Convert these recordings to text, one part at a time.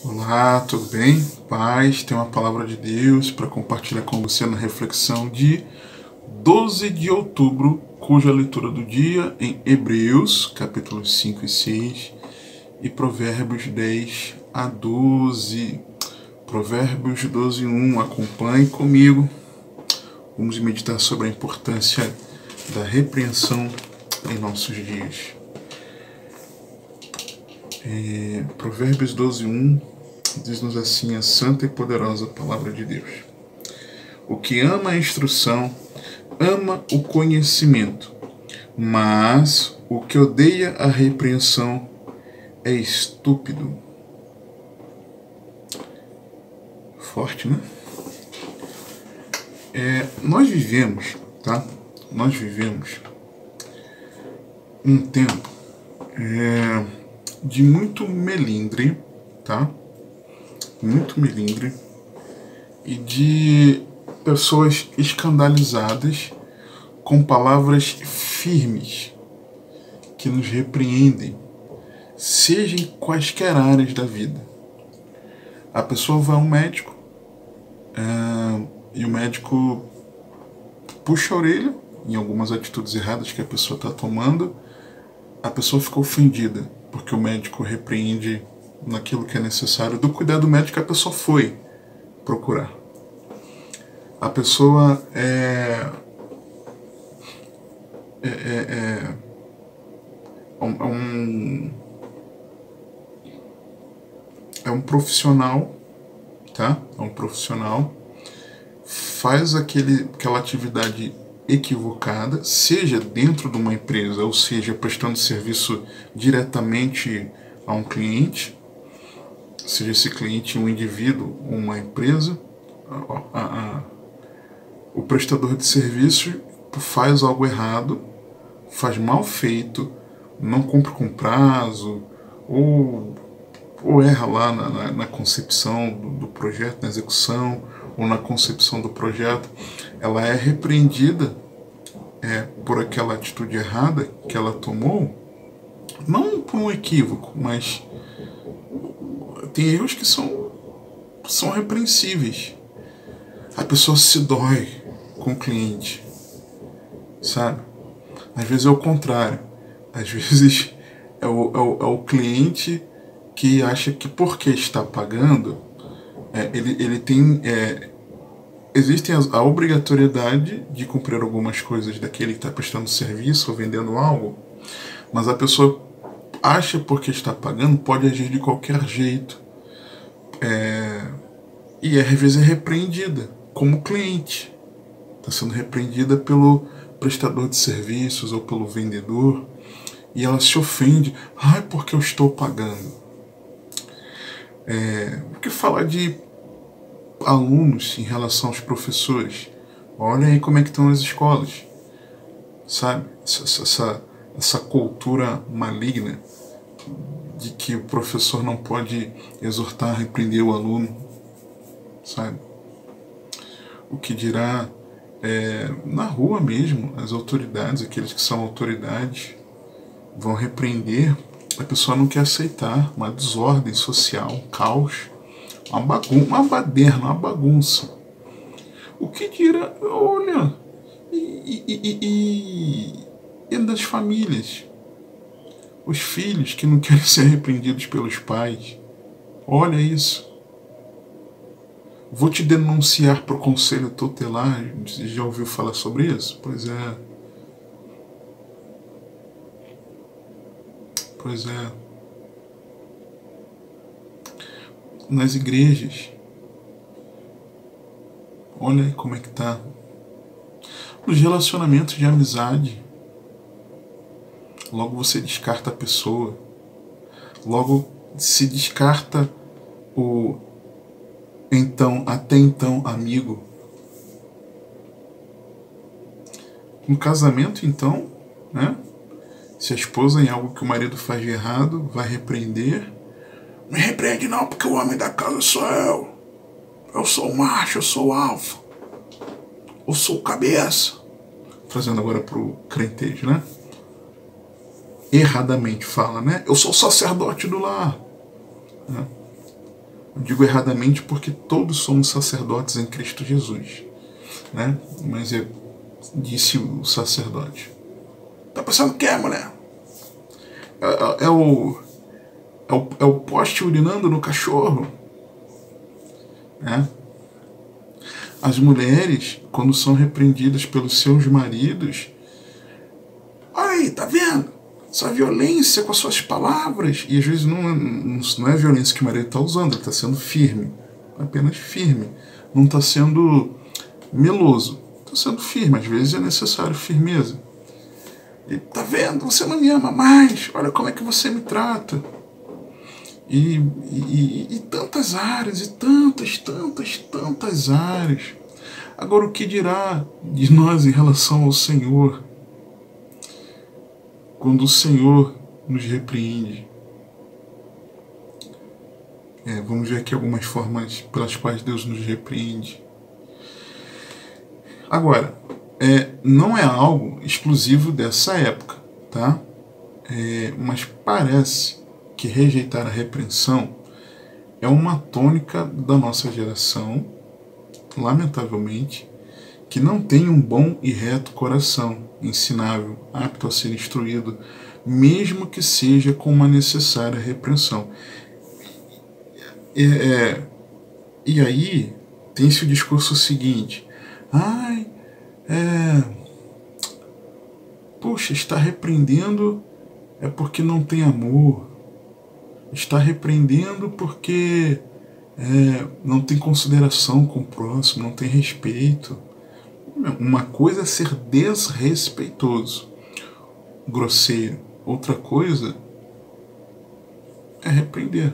Olá, tudo bem? Paz, tem uma palavra de Deus para compartilhar com você na reflexão de 12 de outubro, cuja leitura do dia em Hebreus, capítulos 5 e 6, e Provérbios 10 a 12. Provérbios 12, 1, acompanhe comigo. Vamos meditar sobre a importância da repreensão em nossos dias. Provérbios 12, 1 diz-nos assim a santa e poderosa palavra de Deus. O que ama a instrução, ama o conhecimento, mas o que odeia a repreensão é estúpido. Forte, né? Nós vivemos, tá? Nós vivemos um tempo de muito melindre, tá? Muito melindre e de pessoas escandalizadas com palavras firmes que nos repreendem, seja em quaisquer áreas da vida. A pessoa vai ao médico e o médico puxa a orelha em algumas atitudes erradas que a pessoa está tomando. A pessoa fica ofendida porque o médico repreende naquilo que é necessário. Do cuidado médico a pessoa foi procurar. A pessoa é um profissional, tá? É um profissional, faz aquela atividade equivocada, seja dentro de uma empresa, ou seja, prestando serviço diretamente a um cliente, seja esse cliente um indivíduo ou uma empresa. O prestador de serviço faz algo errado, faz mal feito, não cumpre com prazo, ou erra lá na concepção do projeto, na execução, ou na concepção do projeto. Ela é repreendida por aquela atitude errada que ela tomou, não por um equívoco, mas tem erros que são repreensíveis. A pessoa se dói com o cliente, sabe? Às vezes é o contrário. Às vezes é o cliente que acha que porque está pagando, ele tem... existe a obrigatoriedade de cumprir algumas coisas daquele que está prestando serviço ou vendendo algo, mas a pessoa acha porque está pagando, pode agir de qualquer jeito. E às vezes é repreendida como cliente. Está sendo repreendida pelo prestador de serviços ou pelo vendedor, e ela se ofende. Ai, porque eu estou pagando. O que falar de alunos em relação aos professores? Olha aí como é que estão as escolas, sabe? Essa cultura maligna de que o professor não pode exortar, repreender o aluno, sabe? O que dirá na rua mesmo, as autoridades, aqueles que são autoridades, vão repreender. A pessoa não quer aceitar uma desordem social, um caos, uma baderna, uma bagunça. O que dirá? Olha, e das famílias, os filhos que não querem ser repreendidos pelos pais. Olha isso. Vou te denunciar para o conselho tutelar. Você já ouviu falar sobre isso? Pois é. Pois é. Nas igrejas. Olha aí como é que tá. Nos relacionamentos de amizade. Logo você descarta a pessoa. Logo se descarta o até então amigo. No casamento, então, né? Se a esposa em algo que o marido faz de errado, vai repreender. Me repreende não, porque o homem da casa sou eu. Eu sou o macho, eu sou o alfa. Eu sou o cabeça. Trazendo agora pro crentez, né? Erradamente fala, né? Eu sou o sacerdote do lar. Né? Eu digo erradamente porque todos somos sacerdotes em Cristo Jesus, né? Mas disse o sacerdote. Tá pensando o que, mulher? É o poste urinando no cachorro, né? As mulheres, quando são repreendidas pelos seus maridos, olha aí, tá vendo? Sua violência com as suas palavras. E às vezes não é violência que o marido está usando, ele está sendo firme. Apenas firme. Não está sendo meloso. Está sendo firme. Às vezes é necessário firmeza. E tá vendo? Você não me ama mais. Olha como é que você me trata. E tantas áreas, e tantas áreas. Agora, o que dirá de nós em relação ao Senhor? Quando o Senhor nos repreende. Vamos ver aqui algumas formas pelas quais Deus nos repreende. Agora, não é algo exclusivo dessa época, tá? Mas parece que rejeitar a repreensão é uma tônica da nossa geração, lamentavelmente, que não tem um bom e reto coração, ensinável, apto a ser instruído, mesmo que seja com uma necessária repreensão. E aí tem-se o discurso seguinte: puxa, está repreendendo é porque não tem amor, está repreendendo porque não tem consideração com o próximo, não tem respeito. Uma coisa é ser desrespeitoso, grosseiro. Outra coisa é repreender.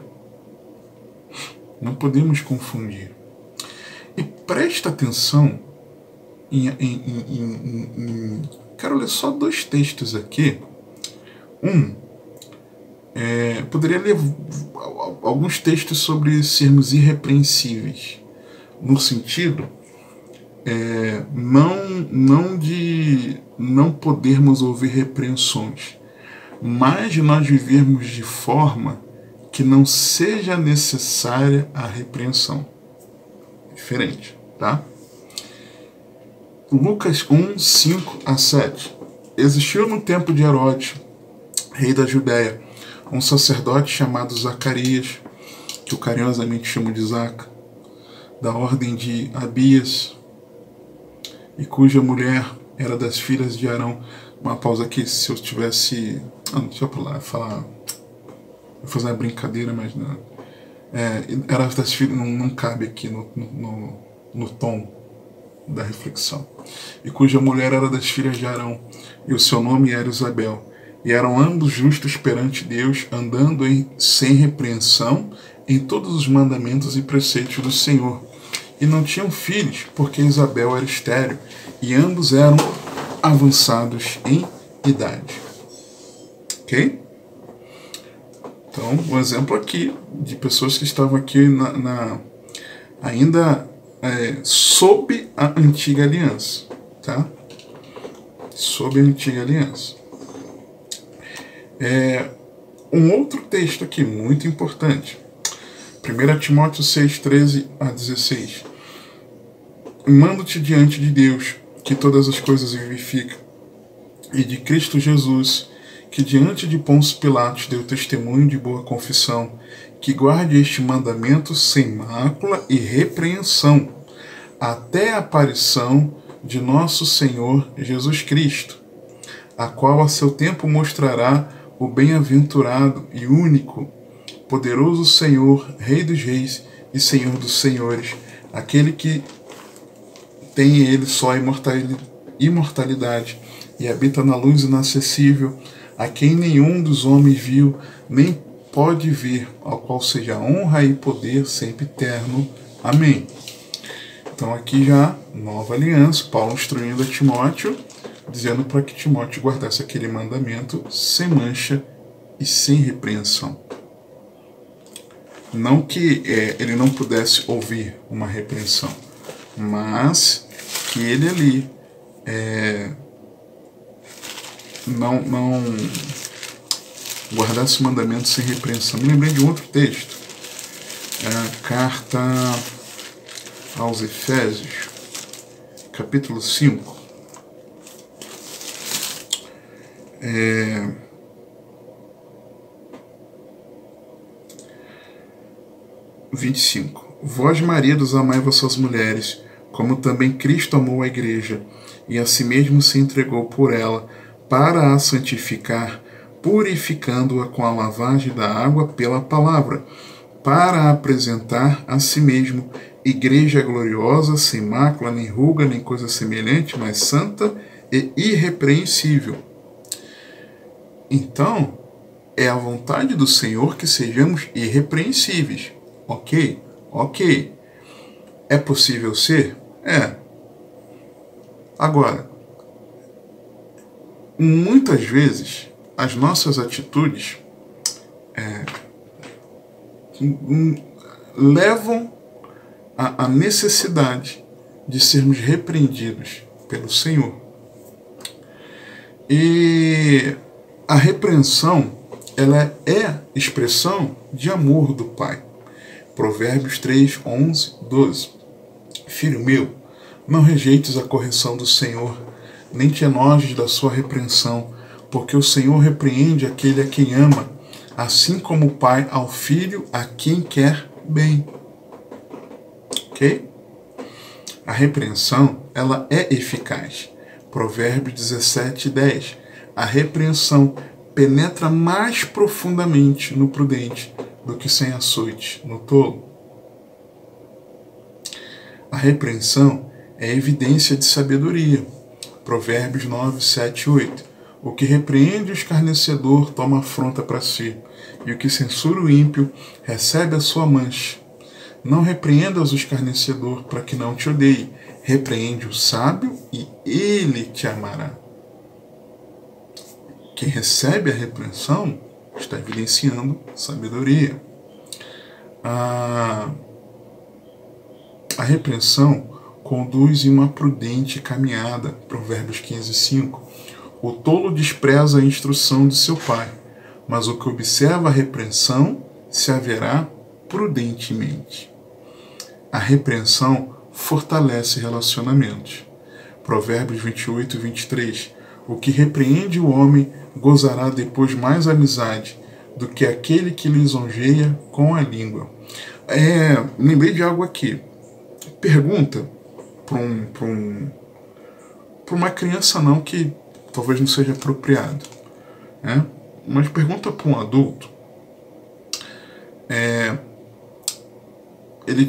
Não podemos confundir. E presta atenção quero ler só 2 textos aqui. Poderia ler alguns textos sobre sermos irrepreensíveis, no sentido não de não podermos ouvir repreensões, mas de nós vivermos de forma que não seja necessária a repreensão. Diferente, tá? Lucas 1, 5 a 7. Existiu no tempo de Herodes, rei da Judéia, um sacerdote chamado Zacarias, que eu carinhosamente chamo de Zaca, da ordem de Abias, e cuja mulher era das filhas de Arão. Uma pausa aqui, se eu tivesse... deixa eu falar... Vou fazer uma brincadeira, mas não... era das filhas... Não cabe aqui no tom da reflexão. E cuja mulher era das filhas de Arão, e o seu nome era Isabel. E eram ambos justos perante Deus, andando sem repreensão em todos os mandamentos e preceitos do Senhor. E não tinham filhos, porque Isabel era estéril, e ambos eram avançados em idade. Ok? Então, um exemplo aqui de pessoas que estavam aqui ainda sob a antiga aliança, tá? Sob a antiga aliança. Um outro texto aqui, muito importante. 1 Timóteo 6, 13 a 16. Mando-te diante de Deus, que todas as coisas vivifica, e de Cristo Jesus, que diante de Pôncio Pilatos deu testemunho de boa confissão, que guarde este mandamento sem mácula e repreensão, até a aparição de nosso Senhor Jesus Cristo, a qual a seu tempo mostrará o bem-aventurado e único, poderoso Senhor, Rei dos Reis e Senhor dos Senhores, aquele que tem em ele só imortalidade e habita na luz inacessível, a quem nenhum dos homens viu, nem pode ver, ao qual seja honra e poder sempre eterno. Amém. Então aqui já, nova aliança, Paulo instruindo a Timóteo, dizendo para que Timóteo guardasse aquele mandamento sem mancha e sem repreensão. Não que ele não pudesse ouvir uma repreensão, mas que ele ali não guardasse o mandamento sem repreensão. Me lembrei de um outro texto, carta aos Efésios, capítulo 5. 25. Vós, maridos, amai vossas mulheres, como também Cristo amou a igreja, e a si mesmo se entregou por ela, para a santificar, purificando-a com a lavagem da água pela palavra, para apresentar a si mesmo igreja gloriosa, sem mácula, nem ruga, nem coisa semelhante, mas santa e irrepreensível. Então, é a vontade do Senhor que sejamos irrepreensíveis. Ok? Ok. É possível ser? É. Agora, muitas vezes, as nossas atitudes levam à necessidade de sermos repreendidos pelo Senhor. E a repreensão, ela é expressão de amor do Pai. Provérbios 3, 11, 12. Filho meu, não rejeites a correção do Senhor, nem te enojes da sua repreensão, porque o Senhor repreende aquele a quem ama, assim como o pai ao filho a quem quer bem. Ok? A repreensão, ela é eficaz. Provérbios 17, 10. A repreensão penetra mais profundamente no prudente do que sem açoite no tolo. A repreensão é evidência de sabedoria. Provérbios 9, 7, 8. O que repreende o escarnecedor toma afronta para si, e o que censura o ímpio recebe a sua mancha. Não repreendas o escarnecedor para que não te odeie. Repreende o sábio e ele te amará. Quem recebe a repreensão está evidenciando sabedoria. A repreensão conduz em uma prudente caminhada. Provérbios 15, 5. O tolo despreza a instrução de seu pai, mas o que observa a repreensão se haverá prudentemente. A repreensão fortalece relacionamentos. Provérbios 28, 23. O que repreende o homem gozará depois mais amizade do que aquele que lisonjeia com a língua. Lembrei de algo aqui. Pergunta para uma criança não, que talvez não seja apropriado, né? Mas pergunta para um adulto. Ele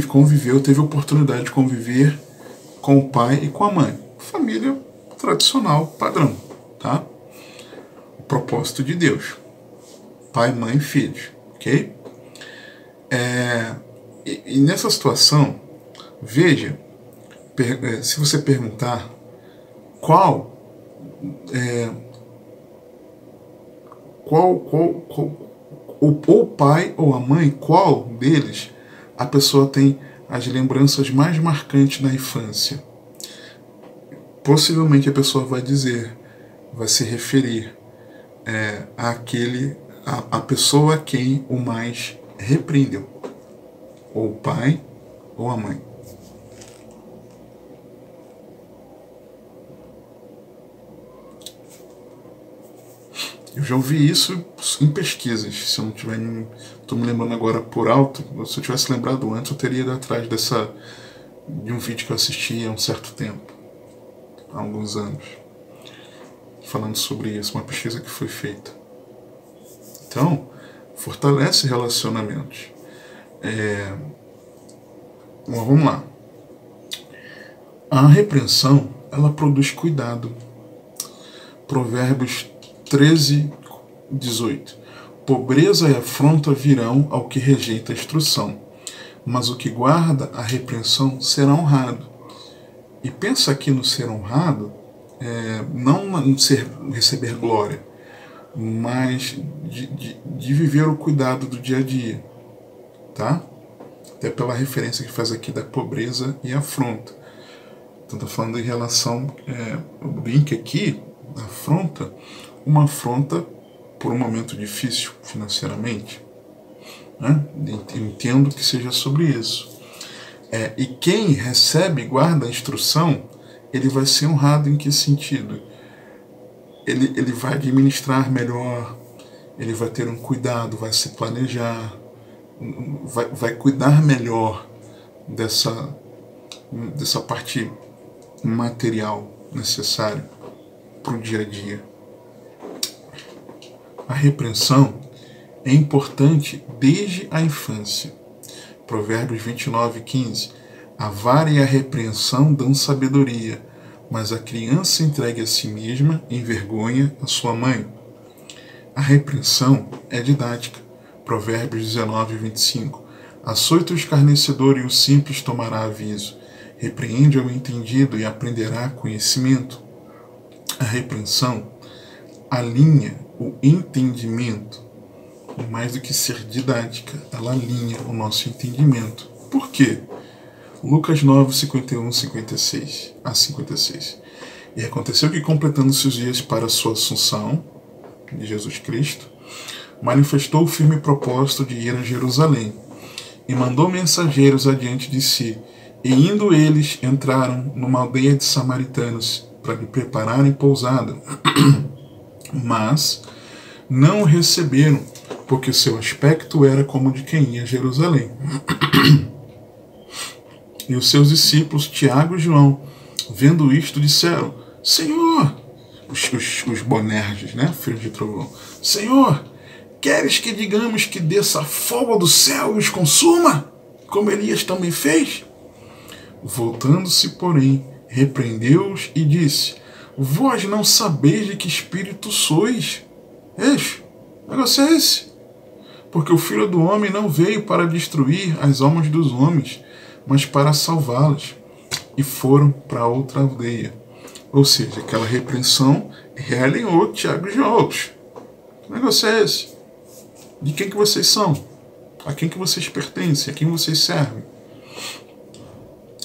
conviveu, teve a oportunidade de conviver com o pai e com a mãe. Família tradicional, padrão, tá? O propósito de Deus. Pai, mãe e filhos, ok? E nessa situação, veja, se você perguntar o pai ou a mãe, qual deles a pessoa tem as lembranças mais marcantes da infância, possivelmente a pessoa vai se referir a pessoa a quem o mais repreendeu, ou o pai ou a mãe. Eu já ouvi isso em pesquisas. Se eu não tiver, estou me lembrando agora por alto. Se eu tivesse lembrado antes, eu teria ido atrás de um vídeo que eu assisti há um certo tempo, há alguns anos, falando sobre isso, uma pesquisa que foi feita. Então, fortalece relacionamentos. Bom, vamos lá. A repreensão, ela produz cuidado. Provérbios 13, 18. Pobreza e afronta virão ao que rejeita a instrução, mas o que guarda a repreensão será honrado. E pensa aqui no ser honrado, não no receber glória, mas de viver o cuidado do dia a dia, tá? Até pela referência que faz aqui da pobreza e afronta. Então está falando em relação, o link aqui, afronta, uma afronta por um momento difícil financeiramente, né? Entendo que seja sobre isso. E quem recebe e guarda a instrução, ele vai ser honrado em que sentido? Ele vai administrar melhor, ele vai ter um cuidado, vai se planejar, vai cuidar melhor dessa parte material necessária para o dia a dia. A repreensão é importante desde a infância. Provérbios 29:15. A vara e a repreensão dão sabedoria, mas a criança entregue a si mesma envergonha a sua mãe. A repreensão é didática. Provérbios 19:25. Açoita o escarnecedor e o simples tomará aviso. Repreende ao entendido e aprenderá conhecimento. A repreensão alinha o entendimento. Mais do que ser didática, ela alinha o nosso entendimento. Por quê? Lucas 9, 51, 56 a 56. E aconteceu que, completando-se os dias para a sua assunção, de Jesus Cristo, manifestou o firme propósito de ir a Jerusalém, e mandou mensageiros adiante de si, e indo eles, entraram numa aldeia de samaritanos, para lhe prepararem pousada. Mas não o receberam, porque seu aspecto era como de quem ia a Jerusalém. E os seus discípulos, Tiago e João, vendo isto, disseram: Senhor, os Bonerges, né, filhos de Trovão, Senhor, queres que digamos que desça fogo do céu e os consuma, como Elias também fez? Voltando-se, porém, repreendeu-os e disse: Vós não sabeis de que espírito sois? O negócio é esse. Porque o Filho do Homem não veio para destruir as almas dos homens, mas para salvá-las. E foram para outra aldeia. Ou seja, aquela repreensão realinhou Tiago e João. O negócio é esse. De quem que vocês são? A quem que vocês pertencem? A quem vocês servem?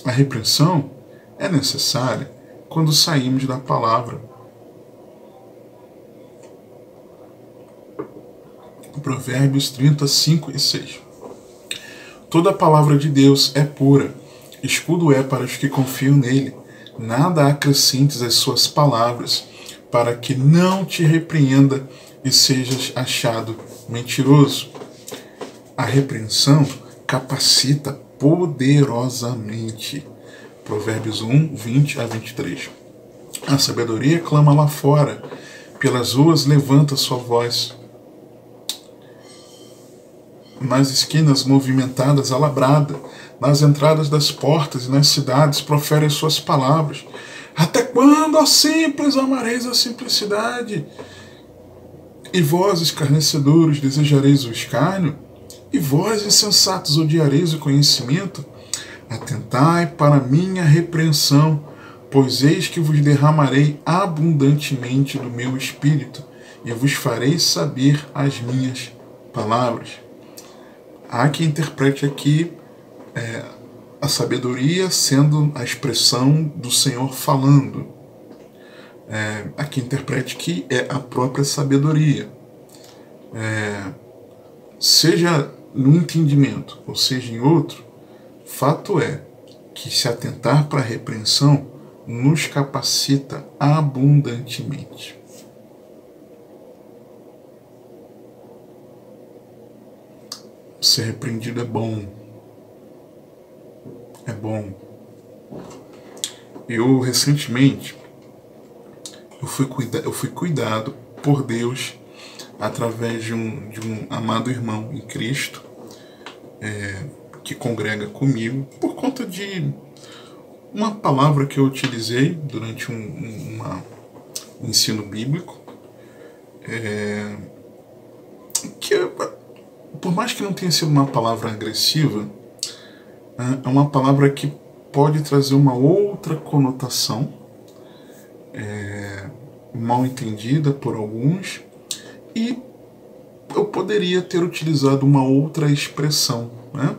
A repreensão é necessária quando saímos da palavra. Provérbios 35 e 6. Toda a palavra de Deus é pura, escudo é para os que confiam nele. Nada acrescentes às suas palavras, para que não te repreenda e sejas achado mentiroso. A repreensão capacita poderosamente. Provérbios 1, 20 a 23. A sabedoria clama lá fora, pelas ruas levanta sua voz. Nas esquinas movimentadas a labrada, nas entradas das portas e nas cidades profere suas palavras. Até quando, ó simples, amareis a simplicidade? E vós, escarnecedores, desejareis o escárnio? E vós, insensatos, odiareis o conhecimento? Atentai para minha repreensão, pois eis que vos derramarei abundantemente do meu espírito, e vos farei saber as minhas palavras. Há quem interprete aqui a sabedoria sendo a expressão do Senhor falando. Há quem interprete que é a própria sabedoria. Seja no entendimento ou seja em outro, fato é que se atentar para a repreensão nos capacita abundantemente. Ser repreendido é bom. É bom. Eu, recentemente, eu fui cuidado por Deus através de um amado irmão em Cristo, que congrega comigo, por conta de uma palavra que eu utilizei durante um ensino bíblico, que por mais que não tenha sido uma palavra agressiva, é uma palavra que pode trazer uma outra conotação, mal entendida por alguns, e eu poderia ter utilizado uma outra expressão, né?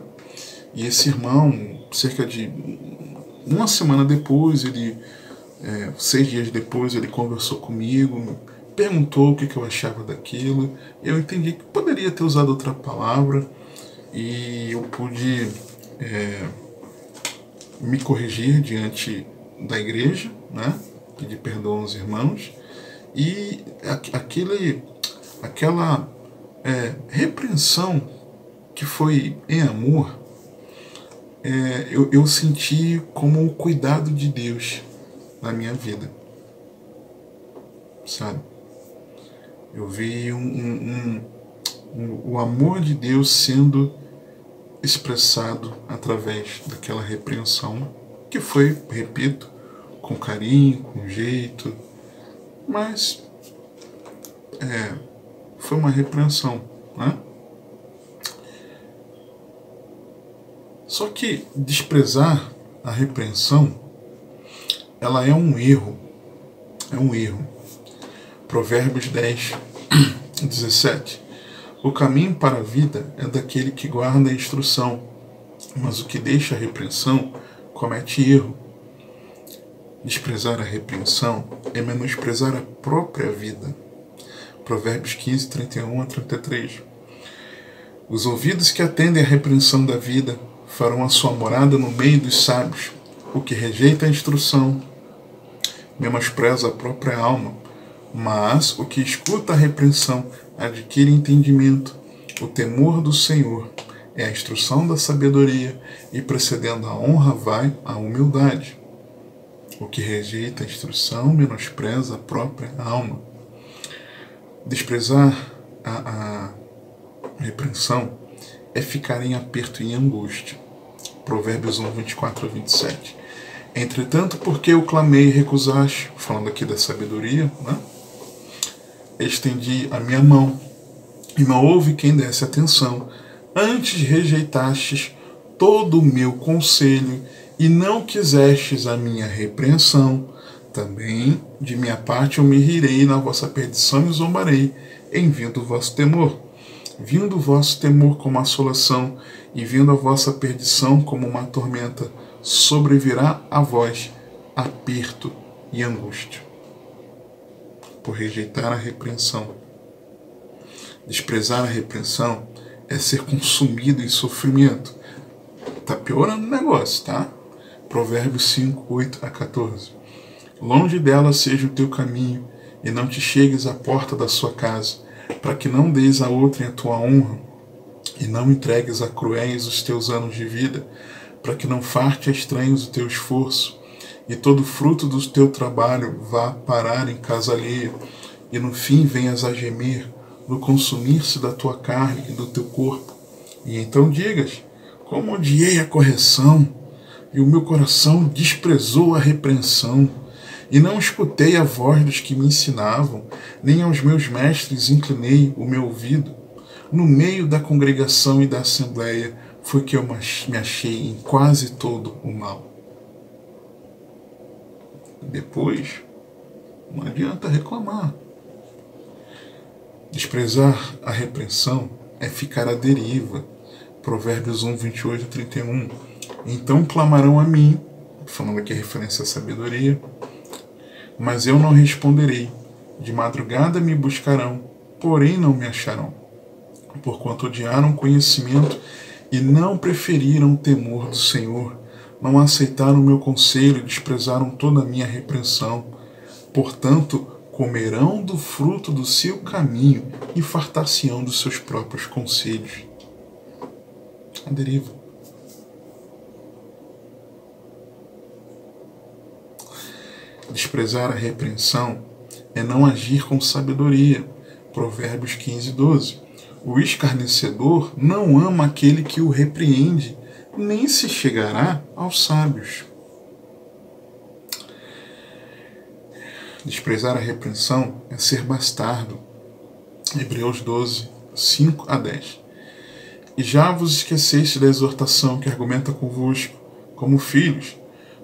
E esse irmão, cerca de uma semana depois, 6 dias depois, ele conversou comigo, perguntou o que eu achava daquilo. Eu entendi que poderia ter usado outra palavra, e eu pude me corrigir diante da igreja, né? Pedir perdão aos irmãos, e aquela repreensão que foi em amor, eu senti como o cuidado de Deus na minha vida, sabe? Eu vi o amor de Deus sendo expressado através daquela repreensão, que foi, repito, com carinho, com jeito, mas foi uma repreensão, né? Só que desprezar a repreensão, ela é um erro. É um erro. Provérbios 10, 17. O caminho para a vida é daquele que guarda a instrução, mas o que deixa a repreensão comete erro. Desprezar a repreensão é menosprezar a própria vida. Provérbios 15, 31 a 33. Os ouvidos que atendem à repreensão da vida farão a sua morada no meio dos sábios. O que rejeita a instrução menospreza a própria alma, mas o que escuta a repreensão adquire entendimento. O temor do Senhor é a instrução da sabedoria, e precedendo a honra vai a humildade. O que rejeita a instrução menospreza a própria alma. Desprezar a repreensão é ficar em aperto e em angústia. Provérbios 1, 24 a 27. Entretanto, porque eu clamei e recusaste, falando aqui da sabedoria, né? Estendi a minha mão, e não houve quem desse atenção. Antes rejeitastes todo o meu conselho, e não quisestes a minha repreensão. Também, de minha parte, eu me rirei na vossa perdição e zombarei, em vindo o vosso temor. Vindo o vosso temor como assolação, e vindo a vossa perdição como uma tormenta, sobrevirá a vós aperto e angústia. Por rejeitar a repreensão. Desprezar a repreensão é ser consumido em sofrimento. Tá piorando o negócio, tá? Provérbios 5, 8 a 14. Longe dela seja o teu caminho, e não te chegues à porta da sua casa, para que não deis a outrem a tua honra, e não entregues a cruéis os teus anos de vida, para que não farte a estranhos o teu esforço, e todo fruto do teu trabalho vá parar em casa alheia, e no fim venhas a gemer no consumir-se da tua carne e do teu corpo. E então digas: como odiei a correção, e o meu coração desprezou a repreensão, e não escutei a voz dos que me ensinavam, nem aos meus mestres inclinei o meu ouvido. No meio da congregação e da assembleia foi que eu me achei em quase todo o mal. Depois, não adianta reclamar. Desprezar a repreensão é ficar à deriva. Provérbios 1, 28 a 31. Então clamarão a mim, falando aqui a referência à sabedoria, mas eu não responderei. De madrugada me buscarão, porém não me acharão. Porquanto odiaram conhecimento e não preferiram o temor do Senhor, não aceitaram o meu conselho e desprezaram toda a minha repreensão. Portanto, comerão do fruto do seu caminho e fartar-se-ão dos seus próprios conselhos. A deriva. Desprezar a repreensão é não agir com sabedoria. Provérbios 15, 12. O escarnecedor não ama aquele que o repreende, nem se chegará aos sábios. Desprezar a repreensão é ser bastardo. Hebreus 12, 5 a 10. E já vos esqueceste da exortação que argumenta convosco, como filhos.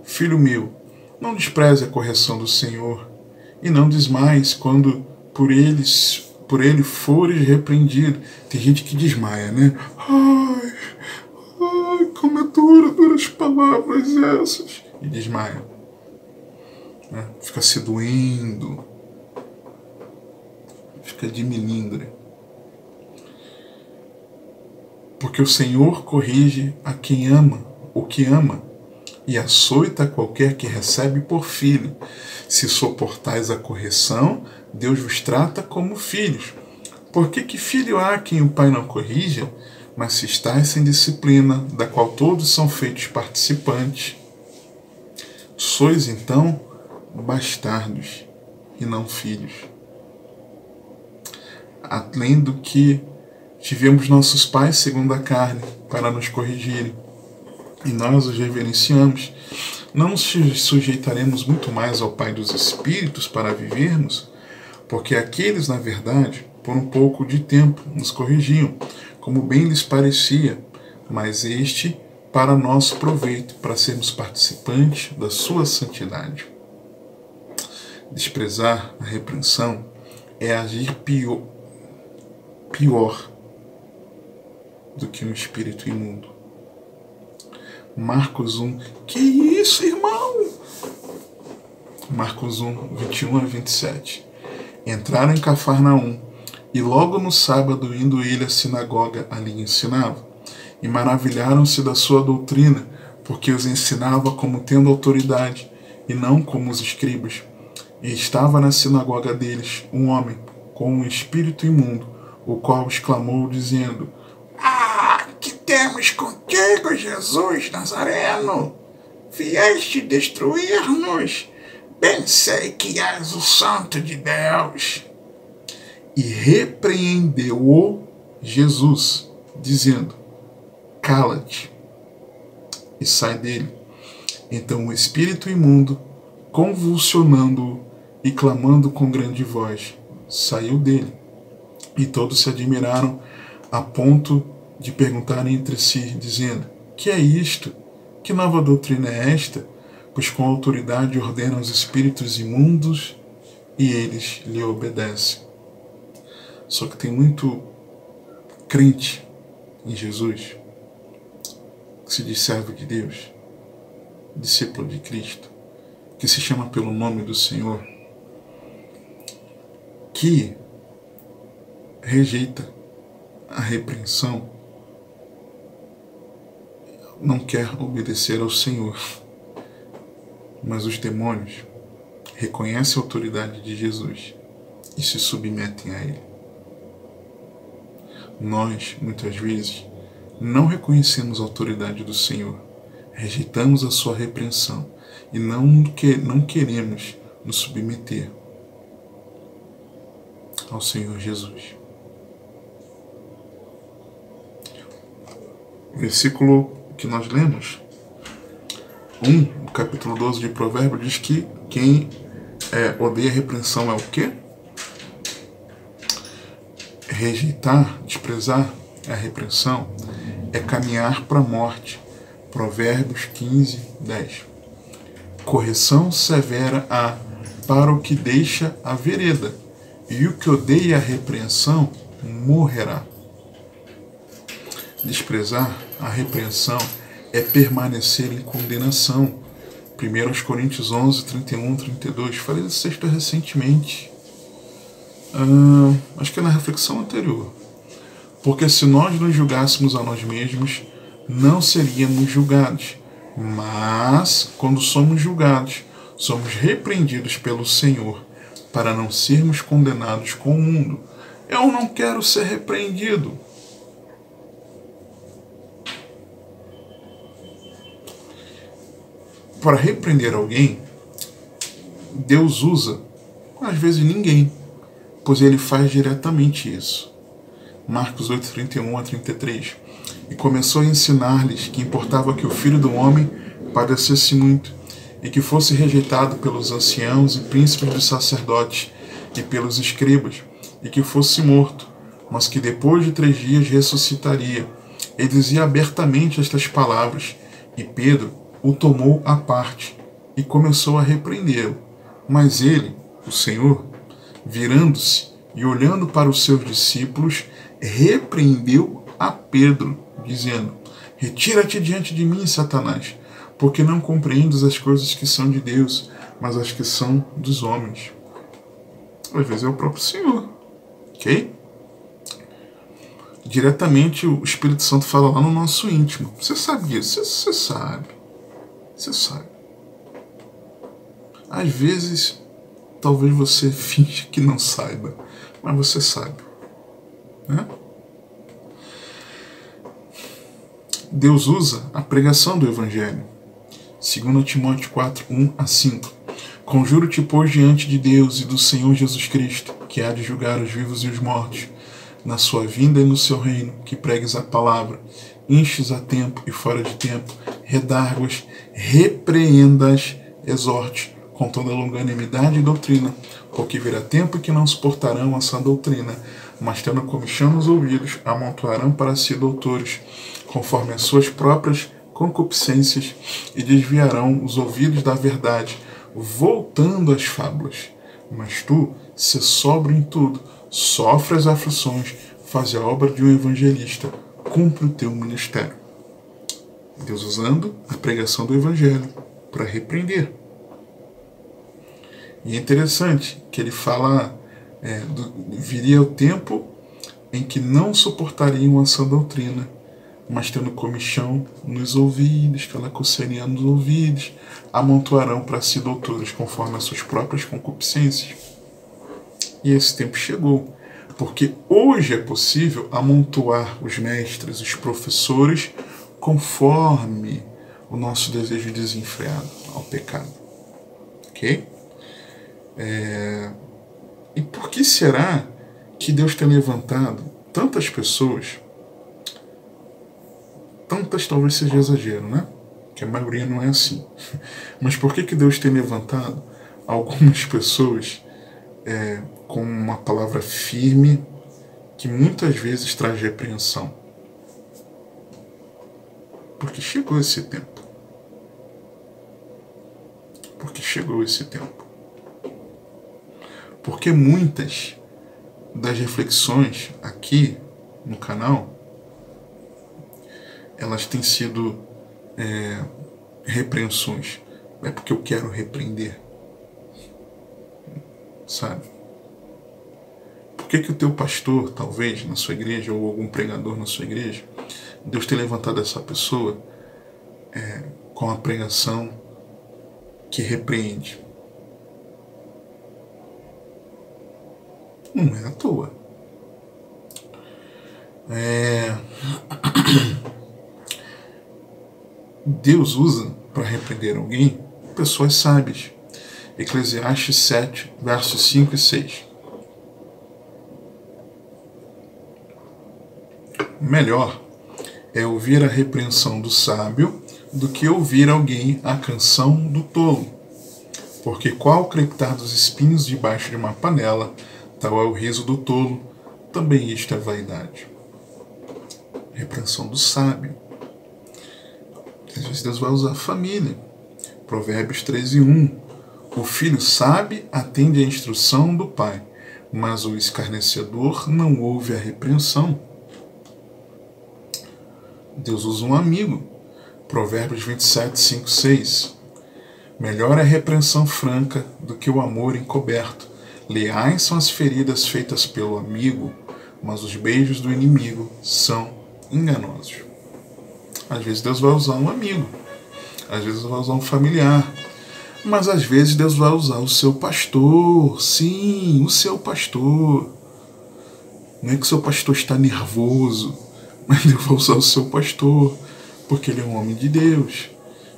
Filho meu, não despreze a correção do Senhor, e não desmaies quando por ele fores repreendido. Tem gente que desmaia, né? Ai, como é duras palavras essas. E desmaia. Né? Fica se doendo. Fica de milindre. Porque o Senhor corrige a quem ama, o que ama, e açoita qualquer que recebe por filho. Se suportais a correção, Deus vos trata como filhos. Porque que filho há quem o pai não corrija? Mas se estáis sem disciplina, da qual todos são feitos participantes, sois então bastardos e não filhos. Além do que tivemos nossos pais segundo a carne para nos corrigirem, e nós os reverenciamos, não nos sujeitaremos muito mais ao Pai dos Espíritos para vivermos? Porque aqueles, na verdade, por um pouco de tempo nos corrigiam, como bem lhes parecia, mas este para nosso proveito, para sermos participantes da sua santidade. Desprezar a repreensão é agir pior do que um espírito imundo. Marcos 1. Que isso, irmão? Marcos 1, 21 a 27. Entraram em Cafarnaum, e logo no sábado, indo ele à sinagoga, ali ensinava. E maravilharam-se da sua doutrina, porque os ensinava como tendo autoridade, e não como os escribas. E estava na sinagoga deles um homem com um espírito imundo, o qual exclamou, dizendo: Ah, que temos contigo, Jesus Nazareno? Vieste destruir-nos? Bem sei que és o Santo de Deus. E repreendeu-o Jesus, dizendo: Cala-te e sai dele. Então o espírito imundo, convulsionando-o e clamando com grande voz, saiu dele. E todos se admiraram a ponto de perguntarem entre si, dizendo: Que é isto? Que nova doutrina é esta? Pois com autoridade ordena aos espíritos imundos e eles lhe obedecem. Só que tem muito crente em Jesus que se diz servo de Deus, discípulo de Cristo, que se chama pelo nome do Senhor, que rejeita a repreensão, não quer obedecer ao Senhor. Mas os demônios reconhecem a autoridade de Jesus e se submetem a Ele. Nós, muitas vezes, não reconhecemos a autoridade do Senhor, rejeitamos a sua repreensão e não queremos nos submeter ao Senhor Jesus. O versículo que nós lemos, o capítulo 12 de Provérbios, diz que quem odeia a repreensão é o quê? Rejeitar, desprezar a repreensão é caminhar para a morte. Provérbios 15, 10. Correção severa há para o que deixa a vereda, e o que odeia a repreensão morrerá. Desprezar a repreensão é permanecer em condenação. 1 Coríntios 11, 31, 32. Falei desse texto recentemente. Acho que é na reflexão anterior. Porque se nós nos julgássemos a nós mesmos, não seríamos julgados. Mas, quando somos julgados, somos repreendidos pelo Senhor, para não sermos condenados com o mundo. Eu não quero ser repreendido. Para repreender alguém, Deus usa, às vezes, ninguém, pois Ele faz diretamente isso. Marcos 8, 31 a 33. E começou a ensinar-lhes que importava que o Filho do Homem padecesse muito, e que fosse rejeitado pelos anciãos e príncipes dos sacerdotes e pelos escribas, e que fosse morto, mas que depois de 3 dias ressuscitaria. Ele dizia abertamente estas palavras, e Pedro o tomou à parte e começou a repreendê-lo. Mas ele, o Senhor, virando-se e olhando para os seus discípulos, repreendeu a Pedro, dizendo: Retira-te diante de mim, Satanás, porque não compreendes as coisas que são de Deus, mas as que são dos homens. Às vezes é o próprio Senhor, ok? diretamente o Espírito Santo fala lá no nosso íntimo. Você sabe disso, você sabe. Você sabe. Às vezes, talvez você finja que não saiba, mas você sabe. Né? Deus usa a pregação do Evangelho. 2 Timóteo 4, 1 a 5. Conjuro-te, pois, diante de Deus e do Senhor Jesus Cristo, que há de julgar os vivos e os mortos, na sua vinda e no seu reino, que pregues a palavra, inches a tempo e fora de tempo, redarguas, repreendas, exorte, com toda longanimidade e doutrina, porque virá tempo que não suportarão essa doutrina, mas tendo comichão nos ouvidos, amontoarão para si doutores, conforme as suas próprias concupiscências, e desviarão os ouvidos da verdade, voltando às fábulas. Mas tu, se sóbrio em tudo, sofre as aflições, faz a obra de um evangelista, cumpre o teu ministério. Deus usando a pregação do Evangelho para repreender. E é interessante que ele fala, viria o tempo em que não suportariam essa doutrina, mas tendo comichão nos ouvidos, aquela coceirinha nos ouvidos, amontoarão para si doutores conforme as suas próprias concupiscências. E esse tempo chegou, porque hoje é possível amontoar os mestres, os professores, conforme o nosso desejo desenfreado ao pecado. Ok? E por que será que Deus tem levantado tantas pessoas? Tantas talvez seja exagero, né? Que a maioria não é assim. Mas por que Deus tem levantado algumas pessoas com uma palavra firme que muitas vezes traz repreensão? Porque chegou esse tempo. Porque chegou esse tempo. Porque muitas das reflexões aqui no canal, elas têm sido repreensões. É porque eu quero repreender. Sabe? Por que o teu pastor, talvez, na sua igreja, ou algum pregador na sua igreja, Deus tem levantado essa pessoa com a pregação que repreende? Não é à toa. Deus usa para repreender alguém pessoas sábias. Eclesiastes 7, versos 5 e 6. Melhor é ouvir a repreensão do sábio do que ouvir alguém a canção do tolo. Porque qual o crepitar dos espinhos debaixo de uma panela, tal é o riso do tolo, também isto é vaidade. Repreensão do sábio. Às vezes Deus vai usar a família. Provérbios 13, 1. O filho sabe atende à instrução do pai, mas o escarnecedor não ouve a repreensão. Deus usa um amigo. Provérbios 27, 5, 6. Melhor é a repreensão franca do que o amor encoberto. Leais são as feridas feitas pelo amigo, mas os beijos do inimigo são enganosos. Às vezes Deus vai usar um amigo, às vezes vai usar um familiar, mas às vezes Deus vai usar o seu pastor. Sim, o seu pastor. Não é que o seu pastor está nervoso, mas Deus vai usar o seu pastor, porque ele é um homem de Deus.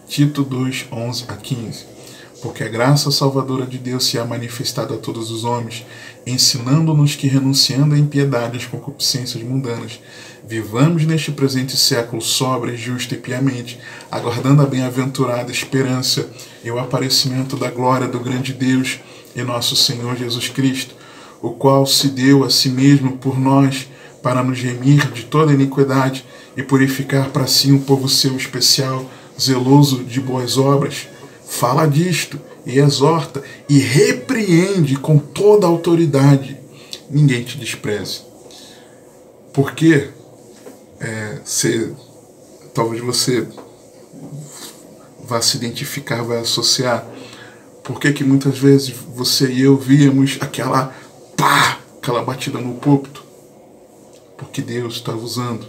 Tito 2, 11 a 15. Porque a graça salvadora de Deus se há manifestado a todos os homens, ensinando-nos que, renunciando à impiedade e às concupiscências mundanas, vivamos neste presente século sóbria, justa e piamente, aguardando a bem-aventurada esperança e o aparecimento da glória do grande Deus e nosso Senhor Jesus Cristo, o qual se deu a si mesmo por nós para nos remir de toda iniquidade e purificar para si um povo seu especial, zeloso de boas obras. Fala disto e exorta e repreende com toda a autoridade. Ninguém te despreze. Porque talvez você vá se identificar, vai associar. Por que muitas vezes você e eu víamos aquela batida no púlpito? porque Deus estava usando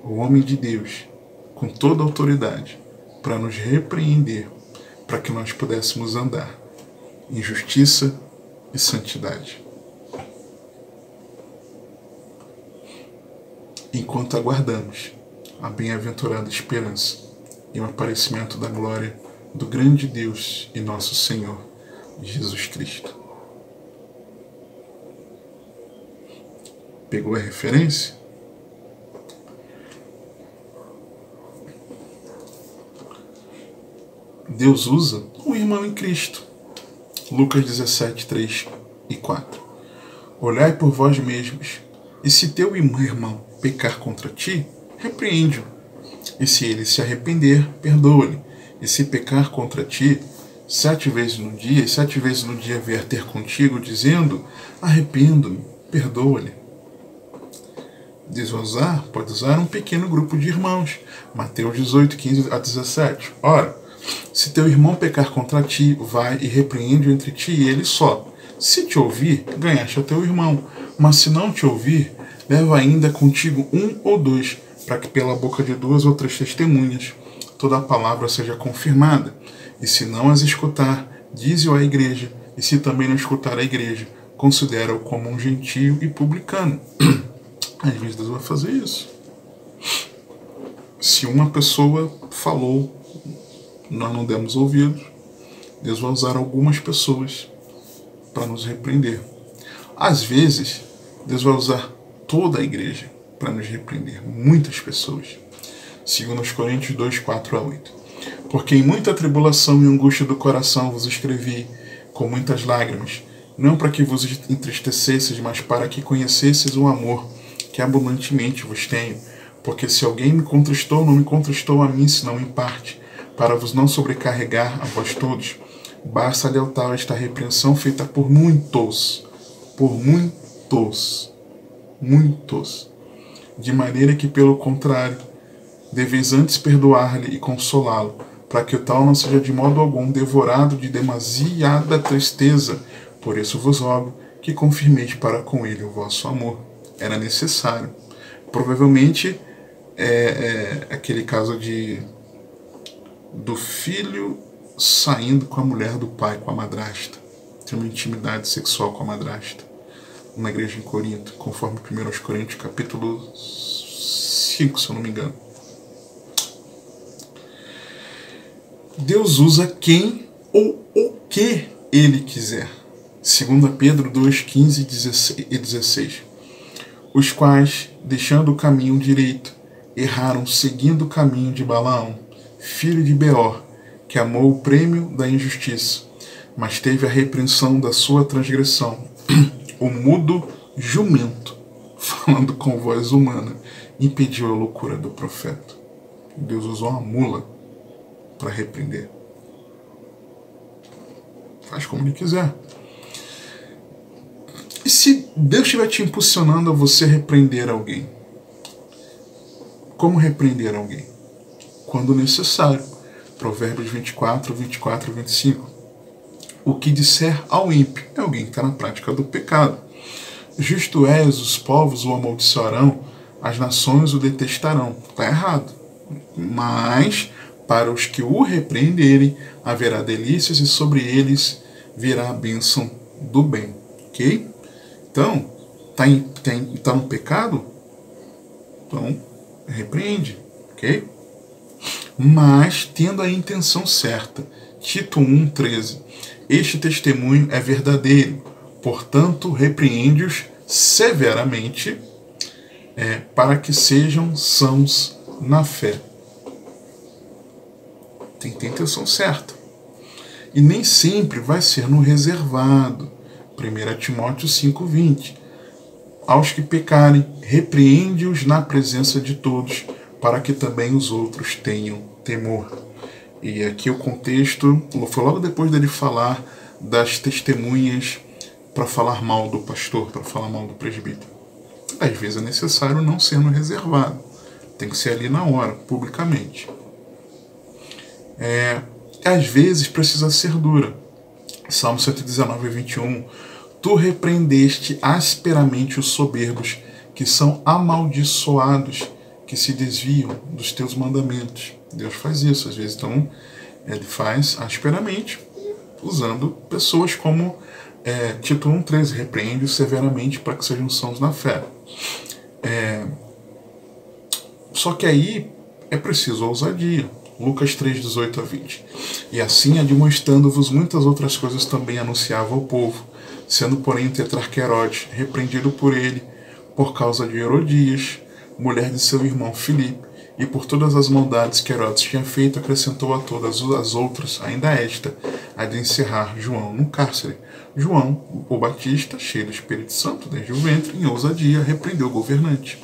o homem de Deus com toda a autoridade para nos repreender, para que nós pudéssemos andar em justiça e santidade. Enquanto aguardamos a bem-aventurada esperança e o aparecimento da glória do grande Deus e nosso Senhor Jesus Cristo. Pegou a referência? Deus usa o irmão em Cristo. Lucas 17, 3 e 4. Olhai por vós mesmos, e se teu irmão pecar contra ti, repreende-o. E se ele se arrepender, perdoa-lhe. E se pecar contra ti 7 vezes no dia, e 7 vezes no dia vier ter contigo, dizendo, arrependo-me, perdoa-lhe. Deus pode usar um pequeno grupo de irmãos. Mateus 18, 15 a 17. Ora, se teu irmão pecar contra ti, vai e repreende-o entre ti e ele só. Se te ouvir, ganhaste a teu irmão. Mas se não te ouvir, leva ainda contigo 1 ou 2, para que pela boca de 2 ou 3 testemunhas toda a palavra seja confirmada. E se não as escutar, dize-o à igreja. E se também não escutar a igreja, considera-o como um gentio e publicano. Às vezes Deus vai fazer isso. Se uma pessoa falou, nós não demos ouvidos, Deus vai usar algumas pessoas para nos repreender. Às vezes, Deus vai usar toda a igreja para nos repreender, muitas pessoas. 2 Coríntios 2, 4 a 8. Porque em muita tribulação e angústia do coração vos escrevi, com muitas lágrimas, não para que vos entristecesseis, mas para que conhecesseis o amor que abundantemente vos tenho. Porque se alguém me contristou, não me contristou a mim, senão em parte, para vos não sobrecarregar a vós todos. Basta lealtar esta repreensão feita por muitos, de maneira que, pelo contrário, deveis antes perdoar-lhe e consolá-lo, para que o tal não seja de modo algum devorado de demasiada tristeza. Por isso vos rogo que confirmeis para com ele o vosso amor. Era necessário. Provavelmente aquele caso do filho saindo com a mulher do pai, com a madrasta, tem uma intimidade sexual com a madrasta, na igreja em Corinto, conforme 1 Coríntios capítulo 5, se eu não me engano. Deus usa quem ou o que ele quiser. 2 Pedro 2, 15 e 16. Os quais, deixando o caminho direito, erraram seguindo o caminho de Balaão, filho de Beor, que amou o prêmio da injustiça, mas teve a repreensão da sua transgressão. O mudo jumento, falando com voz humana, impediu a loucura do profeta. Deus usou uma mula para repreender. Faz como ele quiser. E se Deus estiver te impulsionando a você repreender alguém? Como repreender alguém? Quando necessário. Provérbios 24, 24 e 25. O que disser ao ímpio é alguém que está na prática do pecado. Justo és, os povos o amaldiçoarão, as nações o detestarão. Está errado. Mas, para os que o repreenderem, haverá delícias e sobre eles virá a bênção do bem. Ok? Então, está no pecado? Então, repreende. Ok? Mas tendo a intenção certa. Tito 1,13. Este testemunho é verdadeiro, portanto, repreende-os severamente, para que sejam sãos na fé. Tem que ter a intenção certa. E nem sempre vai ser no reservado. 1 Timóteo 5,20. Aos que pecarem, repreende-os na presença de todos, para que também os outros tenham temor. E aqui o contexto foi logo depois dele falar das testemunhas para falar mal do pastor, para falar mal do presbítero. Às vezes é necessário não ser no reservado. Tem que ser ali na hora, publicamente. Às vezes precisa ser dura. Salmo 119, 21. Tu repreendeste asperamente os soberbos que são amaldiçoados, que se desviam dos teus mandamentos. Deus faz isso às vezes, então ele faz asperamente, usando pessoas como Tito 1,13, repreende-os severamente para que sejam sãos na fé. Só que aí é preciso ousadia. Lucas 3, 18 a 20. E assim, admoestando-vos muitas outras coisas, também anunciava ao povo, sendo porém o tetrarca Herodes repreendido por ele, por causa de Herodias, mulher de seu irmão Filipe, e por todas as maldades que Herodes tinha feito, acrescentou a todas as outras, ainda esta, a de encerrar João no cárcere. João, o Batista, cheio do Espírito Santo desde o ventre, em ousadia, repreendeu o governante.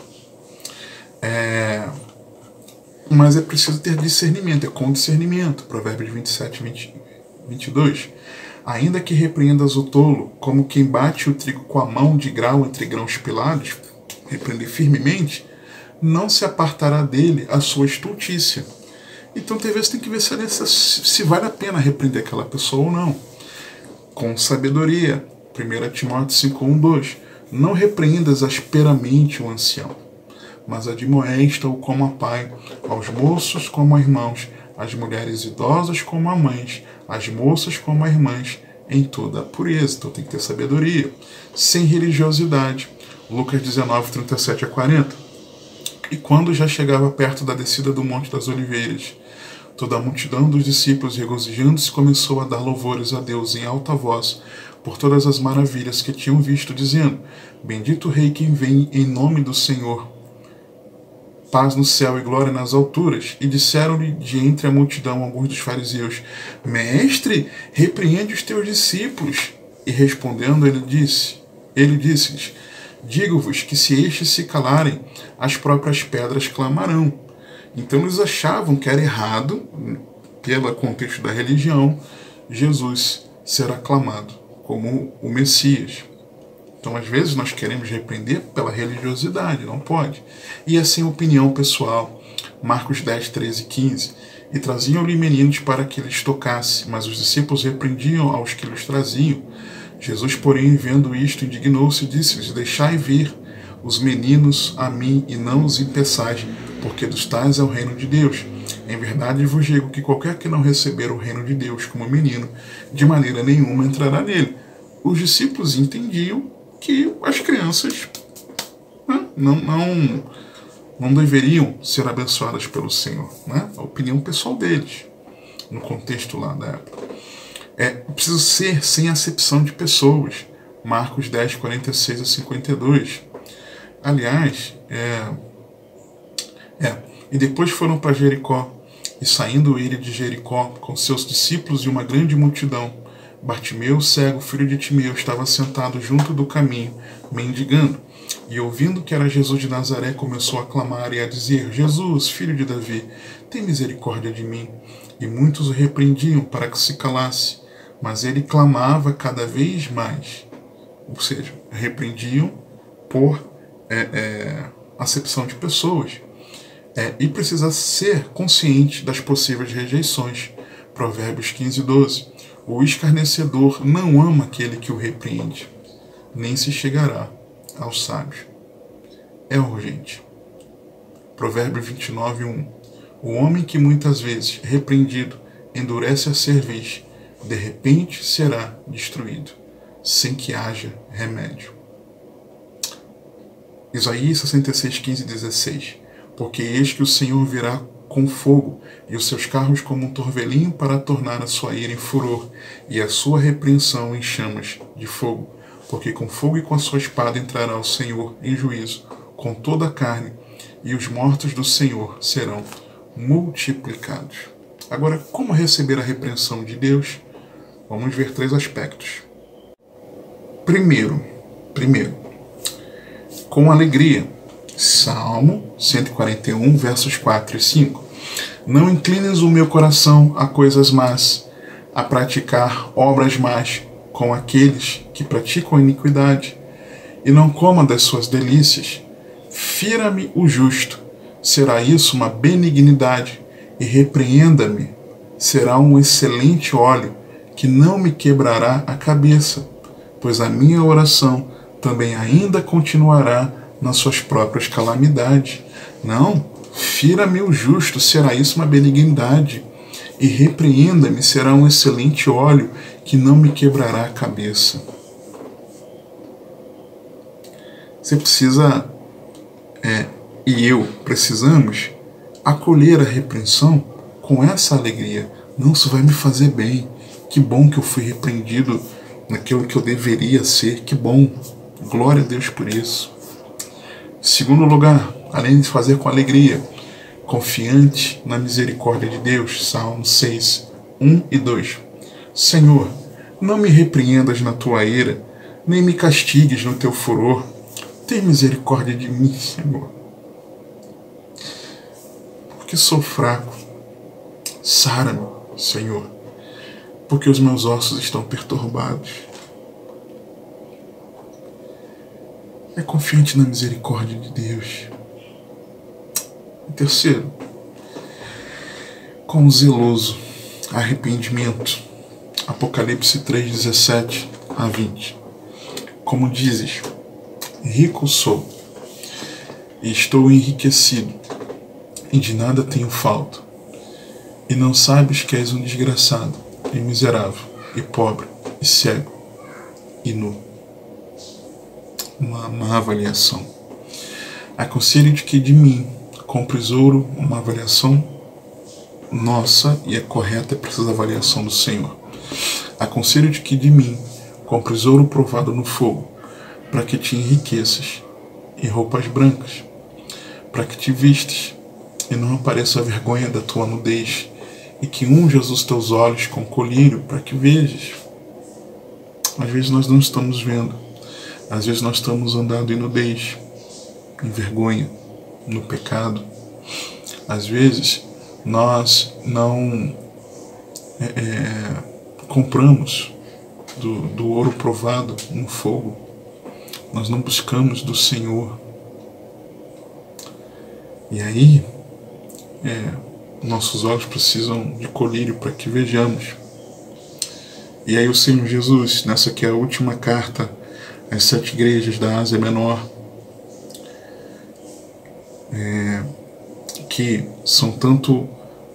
Mas é preciso ter discernimento, é com discernimento. Provérbios 27, 22. Ainda que repreendas o tolo, como quem bate o trigo com a mão de grau entre grãos pilados, repreender firmemente, não se apartará dele a sua estultícia. Então, tem vezes tem que ver se vale a pena repreender aquela pessoa ou não. Com sabedoria. 1 Timóteo 5, 1, 2. Não repreendas asperamente o ancião, mas admoesta-o como a pai, aos moços como a irmãos, às mulheres idosas como a mães, às moças como a irmãs, em toda a pureza. Então tem que ter sabedoria, sem religiosidade. Lucas 19, 37 a 40. E quando já chegava perto da descida do Monte das Oliveiras, toda a multidão dos discípulos, regozijando-se, começou a dar louvores a Deus em alta voz, por todas as maravilhas que tinham visto, dizendo: Bendito o Rei que vem em nome do Senhor, paz no céu e glória nas alturas. E disseram-lhe de entre a multidão alguns dos fariseus: Mestre, repreende os teus discípulos. E respondendo, ele disse-lhes: Digo-vos que se estes se calarem, as próprias pedras clamarão. Então eles achavam que era errado, pelo contexto da religião, Jesus ser aclamado como o Messias. Então, às vezes, nós queremos repreender pela religiosidade, não pode. E assim, opinião pessoal. Marcos 10, 13 e 15. E traziam-lhe meninos para que lhes tocasse, mas os discípulos repreendiam aos que lhes traziam. Jesus, porém, vendo isto, indignou-se e disse-lhes: Deixai vir os meninos a mim e não os impeçais, porque dos tais é o reino de Deus. Em verdade vos digo que qualquer que não receber o reino de Deus como menino, de maneira nenhuma entrará nele. Os discípulos entendiam que as crianças não deveriam ser abençoadas pelo Senhor. Né? A opinião pessoal deles, no contexto lá da época. Preciso ser sem acepção de pessoas. Marcos 10, 46 a 52. Aliás, e depois foram para Jericó, e saindo ele de Jericó com seus discípulos e uma grande multidão, Bartimeu, cego, filho de Timeu, estava sentado junto do caminho, mendigando. E ouvindo que era Jesus de Nazaré, começou a clamar e a dizer: Jesus, filho de Davi, tem misericórdia de mim. E muitos o repreendiam para que se calasse, mas ele clamava cada vez mais. Ou seja, repreendiam por acepção de pessoas. E precisa ser consciente das possíveis rejeições. Provérbios 15, 12. O escarnecedor não ama aquele que o repreende, nem se chegará aos sábios. É urgente. Provérbios 29, 1. O homem que muitas vezes, repreendido, endurece a cerviz, de repente será destruído, sem que haja remédio. Isaías 66, 15 e 16. Porque eis que o Senhor virá com fogo, e os seus carros como um torvelinho, para tornar a sua ira em furor, e a sua repreensão em chamas de fogo. Porque com fogo e com a sua espada entrará o Senhor em juízo com toda a carne, e os mortos do Senhor serão multiplicados. Agora, como receber a repreensão de Deus? Vamos ver 3 aspectos. Primeiro, com alegria. Salmo 141, versos 4 e 5. Não inclines o meu coração a coisas más, a praticar obras más com aqueles que praticam a iniquidade, e não coma das suas delícias. Fira-me o justo, será isso uma benignidade, e repreenda-me, será um excelente óleo, que não me quebrará a cabeça, pois a minha oração também ainda continuará nas suas próprias calamidades. Não, fira-me o justo, será isso uma benignidade, e repreenda-me, será um excelente óleo que não me quebrará a cabeça. Você precisa, e eu precisamos, acolher a repreensão com essa alegria. Não, isso vai me fazer bem. Que bom que eu fui repreendido naquilo que eu deveria ser. Que bom. Glória a Deus por isso. Segundo lugar, além de fazer com alegria, confiante na misericórdia de Deus. Salmo 6, 1 e 2. Senhor, não me repreendas na tua ira, nem me castigues no teu furor. Tem misericórdia de mim, Senhor, porque sou fraco. Sara-me, Senhor, porque os meus ossos estão perturbados. É confiante na misericórdia de Deus. E terceiro, com zeloso arrependimento. Apocalipse 3, 17 a 20. Como dizes, rico sou, e estou enriquecido, e de nada tenho falta. E não sabes que és um desgraçado, e miserável, e pobre, e cego, e nu. Uma avaliação. Aconselho-te que de mim compres ouro, uma avaliação nossa, e é correta, é precisa avaliação do Senhor. Aconselho-te que de mim compres ouro provado no fogo, para que te enriqueças, e roupas brancas, para que te vistes, e não apareça a vergonha da tua nudez, e que unjas os teus olhos com colírio, para que vejas. Às vezes nós não estamos vendo, às vezes nós estamos andando em nudez, em vergonha, no pecado. Às vezes nós não compramos do ouro provado no fogo. Nós não buscamos do Senhor. E aí, nossos olhos precisam de colírio para que vejamos. E aí o Senhor Jesus, nessa que é a última carta às 7 igrejas da Ásia Menor, que são tanto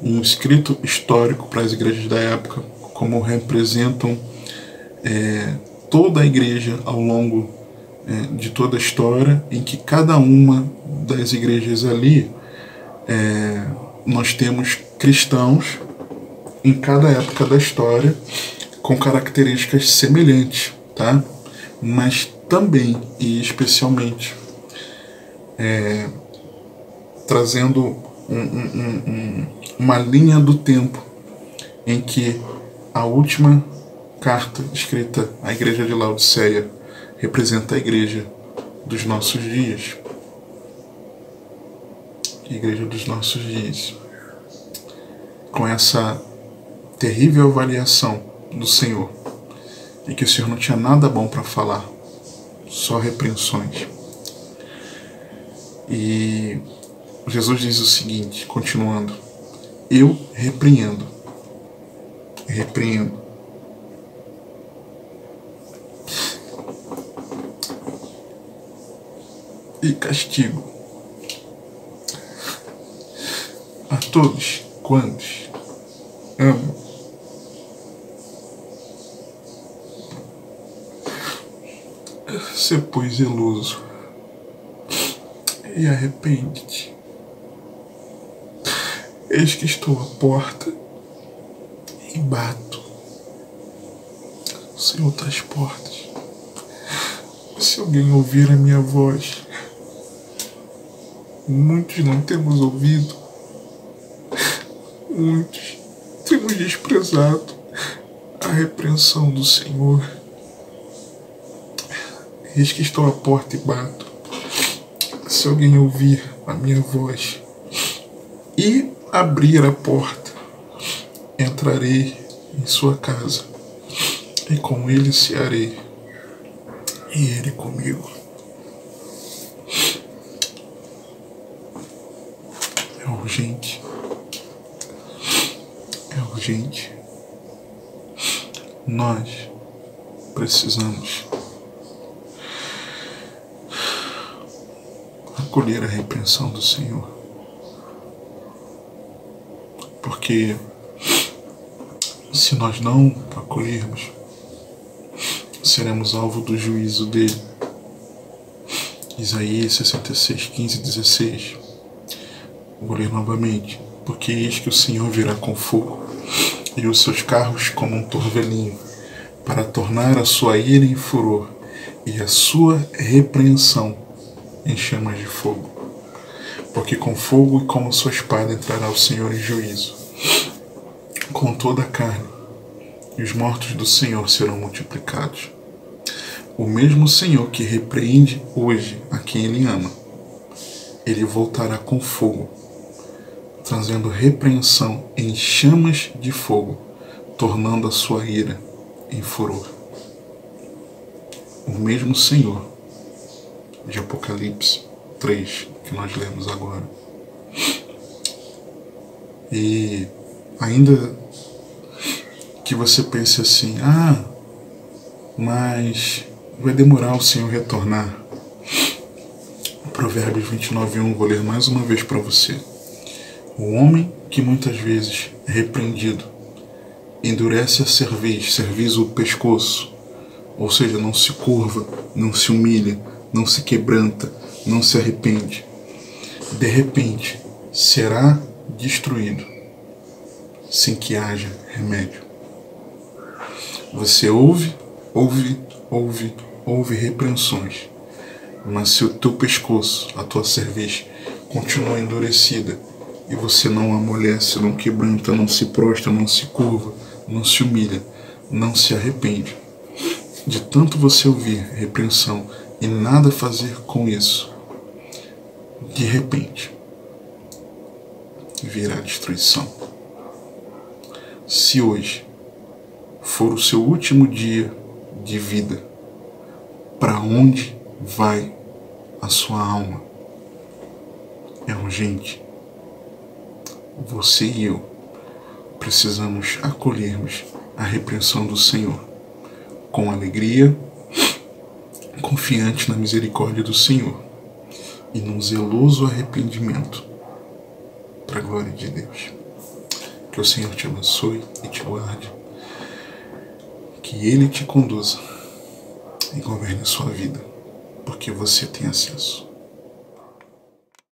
um escrito histórico para as igrejas da época, como representam toda a igreja ao longo de toda a história, em que cada uma das igrejas ali, nós temos cristãos em cada época da história com características semelhantes, tá? Mas também e especialmente trazendo uma linha do tempo em que a última carta escrita à igreja de Laodiceia representa a igreja dos nossos dias. A igreja dos nossos dias. Com essa terrível avaliação do Senhor, e que o Senhor não tinha nada bom para falar, só repreensões. E Jesus diz o seguinte, continuando: eu repreendo e castigo a todos quantos amam. Sê, pois, zeloso e arrepende-te. Eis que estou à porta e bato. O Senhor está às portas. Se alguém ouvir a minha voz, muitos não temos ouvido, muitos temos desprezado a repreensão do Senhor. Eis que estou à porta e bato. Se alguém ouvir a minha voz e abrir a porta, entrarei em sua casa, e com ele cearei, e ele comigo. É urgente. É urgente. Nós precisamos acolher a repreensão do Senhor. Porque se nós não acolhermos, seremos alvo do juízo dele. Isaías 66, 15 e 16. Vou ler novamente. Porque eis que o Senhor virá com fogo, e os seus carros como um torvelinho, para tornar a sua ira em furor, e a sua repreensão em chamas de fogo. Porque com fogo e como sua espada entrará o Senhor em juízo, com toda a carne, e os mortos do Senhor serão multiplicados. O mesmo Senhor que repreende hoje a quem Ele ama, Ele voltará com fogo, trazendo repreensão em chamas de fogo, tornando a sua ira em furor. O mesmo Senhor de Apocalipse 3, que nós lemos agora. E ainda que você pense assim, mas vai demorar o Senhor retornar. Provérbios 29:1, vou ler mais uma vez para você. O homem que muitas vezes é repreendido endurece a cerviz, o pescoço, ou seja, não se curva, não se humilha, não se quebranta, não se arrepende. De repente, será destruído, sem que haja remédio. Você ouve repreensões, mas se o teu pescoço, a tua cerviz, continua endurecida, e você não amolece, não quebranta, não se prostra, não se curva, não se humilha, não se arrepende, de tanto você ouvir repreensão e nada fazer com isso, de repente virá destruição. Se hoje for o seu último dia de vida, para onde vai a sua alma? É urgente. Você e eu precisamos acolhermos a repreensão do Senhor com alegria, confiante na misericórdia do Senhor e num zeloso arrependimento para a glória de Deus. Que o Senhor te abençoe e te guarde, que Ele te conduza e governe a sua vida, porque você tem acesso.